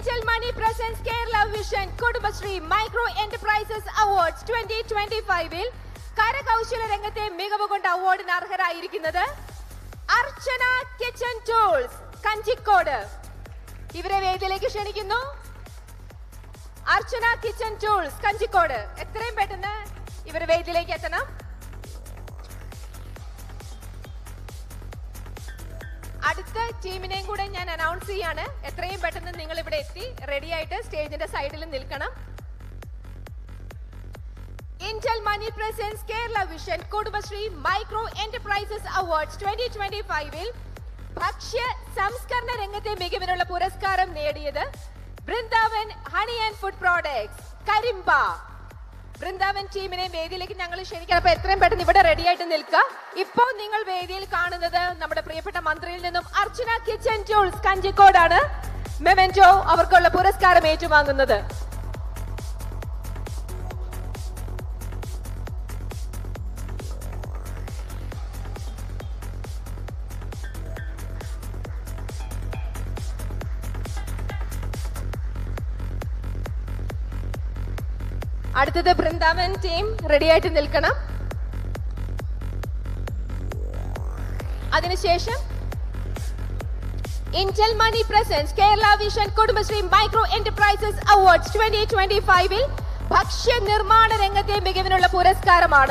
Angel Money presents Kerala Vision Kudubashree Micro Enterprises Awards 2025 കരകൗശല രംഗത്തെ മികവ് കൊണ്ട് അവാർഡിന് അർഹരായിരിക്കുന്നത് അർച്ചന കിച്ചൺ ടൂൾസ് കഞ്ചിക്കോട്. ഇവരെ വേദിയിലേക്ക് ക്ഷണിക്കുന്നു. അർച്ചന കിച്ചൺ ടൂൾസ് കഞ്ചിക്കോട്, എത്രയും പെട്ടെന്ന് ഇവർ വേദിയിലേക്ക് എത്തണം. അടുത്ത ടീമിനെയും കൂടെ ഞാൻ അനൗൺസ് ചെയ്യാണ്. എത്രയും പെട്ടെന്ന് നിങ്ങൾ ഇവിടെ എത്തി റെഡി ആയിട്ട് സ്റ്റേജിന്റെ സൈഡിൽ നിൽക്കണം. Angel Money presents Kerala Vision Kudubashree Micro Enterprises Awards 2025 ഭക്ഷ്യ സംസ്കരണ രംഗത്തെ മികവിനുള്ള പുരസ്കാരം നേടിയത് Brindavan honey and food products Karimba. Brindavan ടീമിനെ വേദിയിലേക്ക് ഞങ്ങൾ ക്ഷണിക്കണം. അപ്പൊ എത്രയും പെട്ടെന്ന് ഇവിടെ റെഡി ആയിട്ട് നിൽക്കുക. ഇപ്പോൾ നിങ്ങൾ വേദിയിൽ കാണുന്നത് നമ്മുടെ പ്രിയപ്പെട്ട മന്ത്രിയിൽ നിന്നും അർച്ചന കിച്ചൺ ടൂൾസ് കഞ്ചിക്കോടാണ് മെമെന്റോ അവർക്കുള്ള പുരസ്കാരം ഏറ്റുവാങ്ങുന്നത്. അടുത്തത് ബൃന്ദാവൻ ടീം റെഡി ആയിട്ട് നിൽക്കണം. അതിനുശേഷം Angel Money presents Kerala Vision Kudubashree Micro Enterprises Awards 2025 ഭക്ഷ്യ നിർമ്മാണ രംഗത്തെ മികവിനുള്ള പുരസ്കാരമാണ്